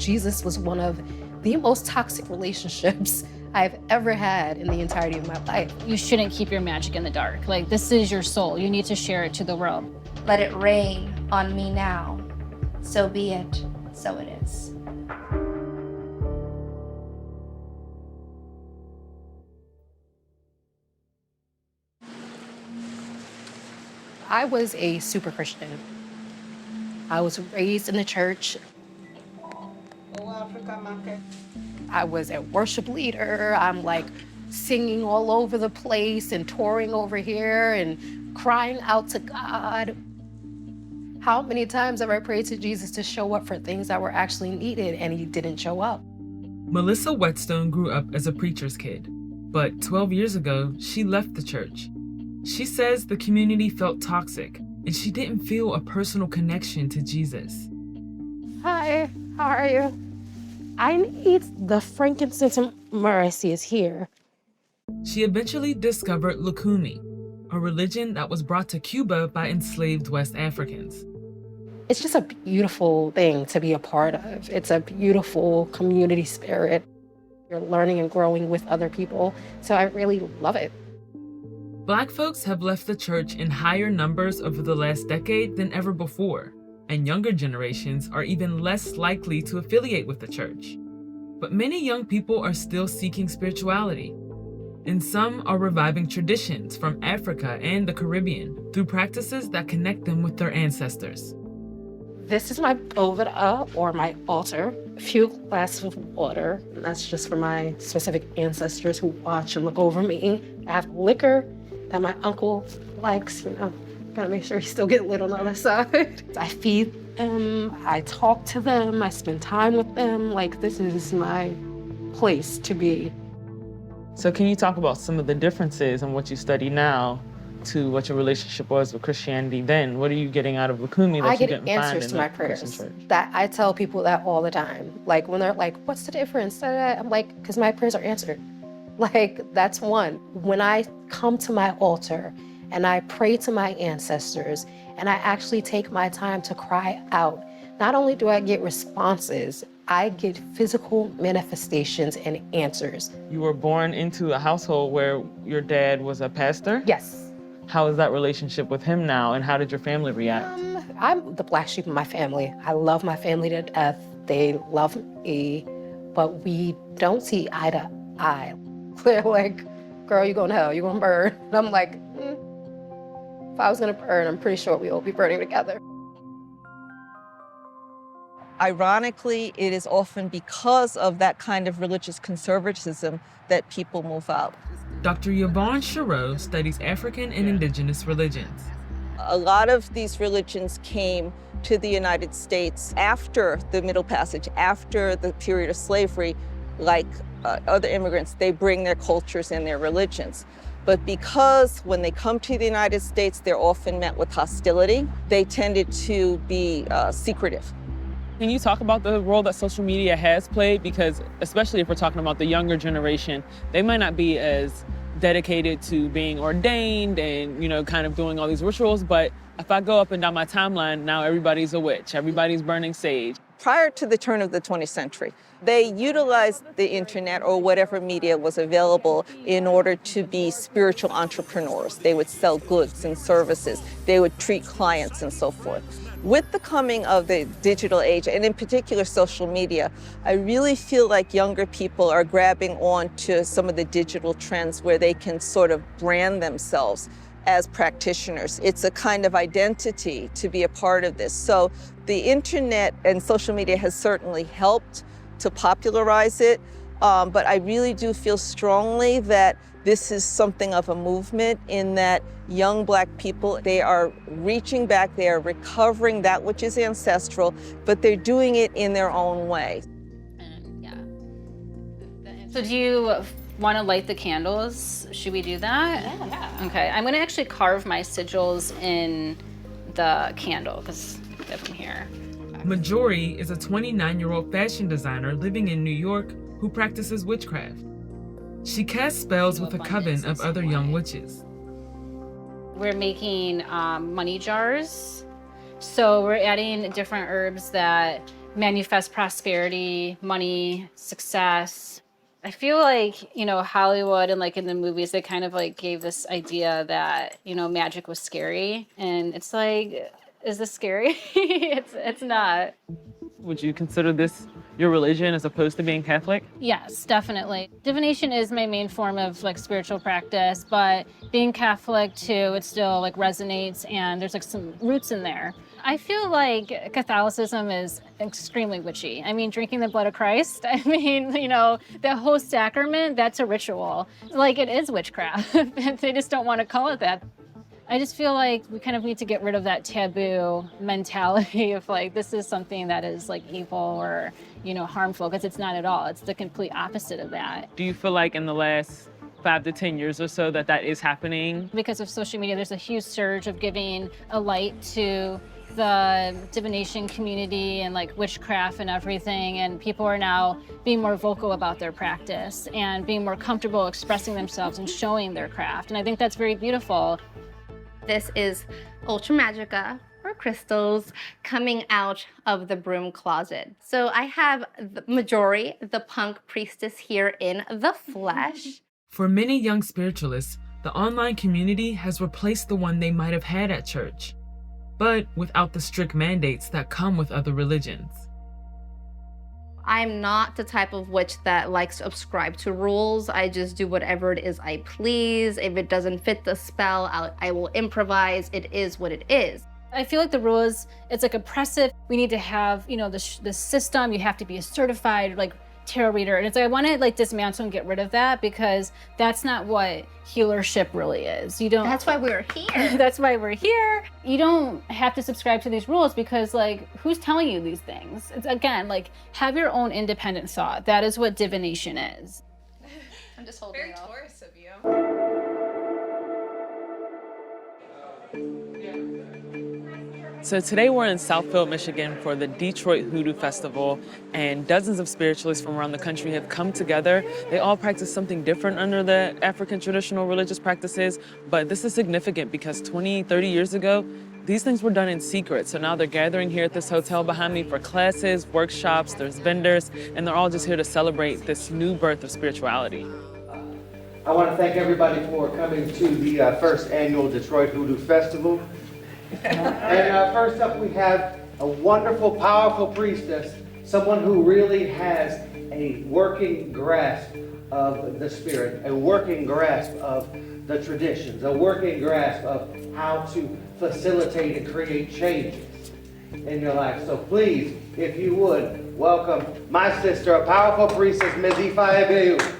Jesus was one of the most toxic relationships I've ever had in the entirety of my life. You shouldn't keep your magic in the dark. Like, this is your soul. You need to share it to the world. Let it rain on me now. So be it, so it is. I was a super Christian. I was raised in the church. I was a worship leader. I'm like singing all over the place and touring over here and crying out to God. How many times have I prayed to Jesus to show up for things that were actually needed and he didn't show up? Melissa Whetstone grew up as a preacher's kid, but 12 years ago, she left the church. She says the community felt toxic and she didn't feel a personal connection to Jesus. Hi, how are you? I need the frankincense and myrrh I see is here. She eventually discovered Lukumi, a religion that was brought to Cuba by enslaved West Africans. It's just a beautiful thing to be a part of. It's a beautiful community spirit. You're learning and growing with other people, so I really love it. Black folks have left the church in higher numbers over the last decade than ever before, and younger generations are even less likely to affiliate with the church. But many young people are still seeking spirituality, and some are reviving traditions from Africa and the Caribbean through practices that connect them with their ancestors. This is my boveda, or my altar. A few glasses of water, and that's just for my specific ancestors who watch and look over me. I have liquor that my uncle likes, gotta make sure he still get lit on the other side. I feed them, I talk to them, I spend time with them. Like, this is my place to be. So can you talk about some of the differences in what you study now to what your relationship was with Christianity then? What are you getting out of Lukumi that you didn't find in the I get answers to my prayers. Christian church? That I tell people that all the time. Like, when they're like, what's the difference? I'm like, because my prayers are answered. Like, that's one. When I come to my altar and I pray to my ancestors and I actually take my time to cry out, not only do I get responses, I get physical manifestations and answers. You were born into a household where your dad was a pastor? Yes. How is that relationship with him now, and how did your family react? I'm the black sheep of my family. I love my family to death. They love me, but we don't see eye to eye. They're like, girl, you going to hell, you gonna burn. And I'm like, if I was gonna burn, I'm pretty sure we'll be burning together. Ironically, it is often because of that kind of religious conservatism that people move out. Dr. Yvonne Chareau studies African and Indigenous religions. A lot of these religions came to the United States after the Middle Passage, after the period of slavery. Like other immigrants, they bring their cultures and their religions. But because when they come to the United States, they're often met with hostility, they tended to be secretive. Can you talk about the role that social media has played? Because especially if we're talking about the younger generation, they might not be as dedicated to being ordained and, kind of doing all these rituals. But if I go up and down my timeline, now everybody's a witch, everybody's burning sage. Prior to the turn of the 20th century, they utilized the internet or whatever media was available in order to be spiritual entrepreneurs. They would sell goods and services. They would treat clients and so forth. With the coming of the digital age, and in particular social media, I really feel like younger people are grabbing on to some of the digital trends where they can sort of brand themselves as practitioners. It's a kind of identity to be a part of this. So the internet and social media has certainly helped to popularize it, but I really do feel strongly that this is something of a movement in that young Black people, they are reaching back, they are recovering that which is ancestral, but they're doing it in their own way. So do you want to light the candles? Should we do that? Yeah. Okay, I'm gonna actually carve my sigils in the candle, because I get them here. Majori is a 29-year-old fashion designer living in New York who practices witchcraft. She casts spells with a coven of other young witches. We're making money jars. So we're adding different herbs that manifest prosperity, money, success. I feel like, Hollywood and like in the movies, they kind of like gave this idea that, magic was scary. And it's like, is this scary? It's not. Would you consider this your religion as opposed to being Catholic? Yes, definitely. Divination is my main form of like spiritual practice, but being Catholic too, it still like resonates and there's like some roots in there. I feel like Catholicism is extremely witchy. I mean, drinking the blood of Christ, the whole sacrament, that's a ritual. Like it is witchcraft. They just don't want to call it that. I just feel like we kind of need to get rid of that taboo mentality of like, this is something that is like evil or, harmful, because it's not at all. It's the complete opposite of that. Do you feel like in the last 5 to 10 years or so that is happening? Because of social media, there's a huge surge of giving a light to the divination community and like witchcraft and everything, and people are now being more vocal about their practice and being more comfortable expressing themselves and showing their craft, and I think that's very beautiful. This is Ultra Magica, or crystals, coming out of the broom closet. So I have the Majori, the punk priestess, here in the flesh. For many young spiritualists, the online community has replaced the one they might have had at church, but without the strict mandates that come with other religions. I'm not the type of witch that likes to subscribe to rules. I just do whatever it is I please. If it doesn't fit the spell, I will improvise. It is what it is. I feel like the rules, it's like oppressive. We need to have, the system. You have to be a certified like tarot reader. And it's like, I want to like dismantle and get rid of that, because that's not what healership really is. That's why we're here. That's why we're here. You don't have to subscribe to these rules, because like, who's telling you these things? It's again, like, have your own independent thought. That is what divination is. I'm just holding Very it Taurus of you. So today we're in Southfield, Michigan for the Detroit Voodoo Festival, and dozens of spiritualists from around the country have come together. They all practice something different under the African traditional religious practices, but this is significant because 20, 30 years ago, these things were done in secret. So now they're gathering here at this hotel behind me for classes, workshops, there's vendors, and they're all just here to celebrate this new birth of spirituality. I want to thank everybody for coming to the first annual Detroit Voodoo Festival. And first up, we have a wonderful, powerful priestess, someone who really has a working grasp of the spirit, a working grasp of the traditions, a working grasp of how to facilitate and create changes in your life. So please, if you would, welcome my sister, a powerful priestess, Ms. Ife Abeyu.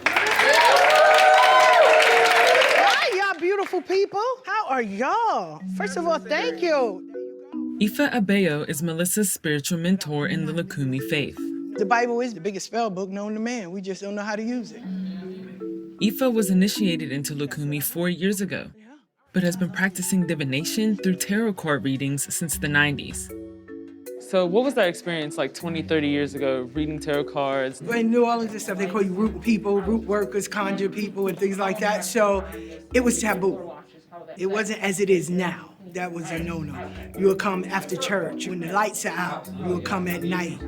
Beautiful people, how are y'all? First of all, thank you. Ife Abeyu is Melissa's spiritual mentor in the Lukumi faith. The Bible is the biggest spell book known to man. We just don't know how to use it. Ife was initiated into Lukumi 4 years ago, but has been practicing divination through tarot card readings since the 90s. So what was that experience like 20, 30 years ago, reading tarot cards? In New Orleans and stuff, they call you root people, root workers, conjure people, and things like that. So it was taboo. It wasn't as it is now. That was a no-no. You would come after church. When the lights are out, you would come at night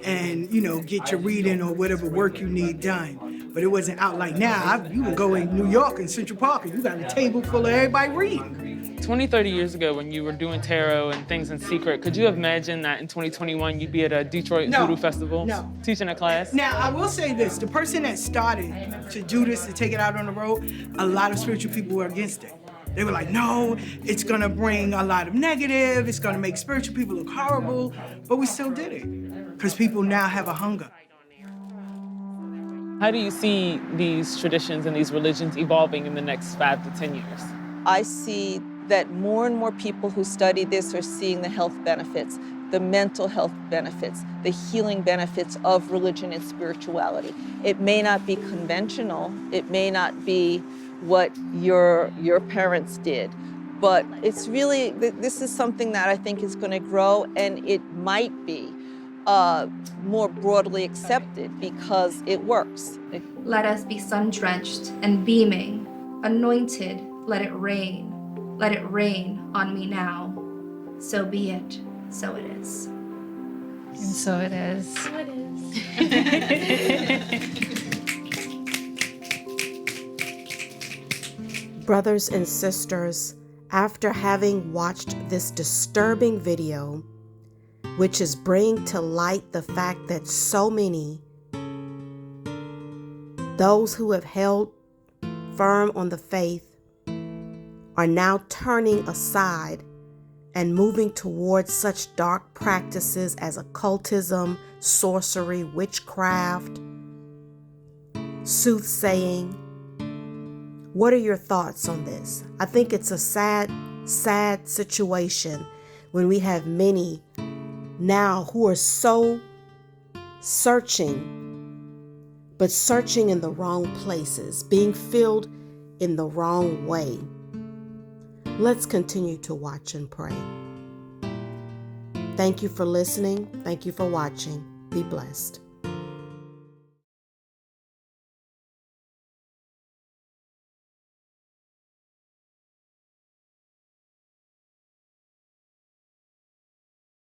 and, get your reading or whatever work you need done. But it wasn't out like now. You would go in New York in Central Park and you got a table full of everybody reading. 20, 30 years ago when you were doing tarot and things in secret, could you have imagined that in 2021 you'd be at a Detroit Voodoo Festival? No. Teaching a class? Now, I will say this. The person that started to do this, to take it out on the road, a lot of spiritual people were against it. They were like, no, it's going to bring a lot of negative. It's going to make spiritual people look horrible. But we still did it because people now have a hunger. How do you see these traditions and these religions evolving in the next 5 to 10 years? I see that more and more people who study this are seeing the health benefits, the mental health benefits, the healing benefits of religion and spirituality. It may not be conventional, it may not be what your parents did, but it's really, this is something that I think is going to grow, and it might be more broadly accepted because it works. Let us be sun-drenched and beaming, anointed, let it rain. Let it rain on me now. So be it, so it is. And so it is. So it is. Brothers and sisters, after having watched this disturbing video, which is bringing to light the fact that so many, those who have held firm on the faith, are now turning aside and moving towards such dark practices as occultism, sorcery, witchcraft, soothsaying. What are your thoughts on this? I think it's a sad situation when we have many now who are so searching, but searching in the wrong places, being filled in the wrong way. Let's continue to watch and pray. Thank you for listening. Thank you for watching. Be blessed.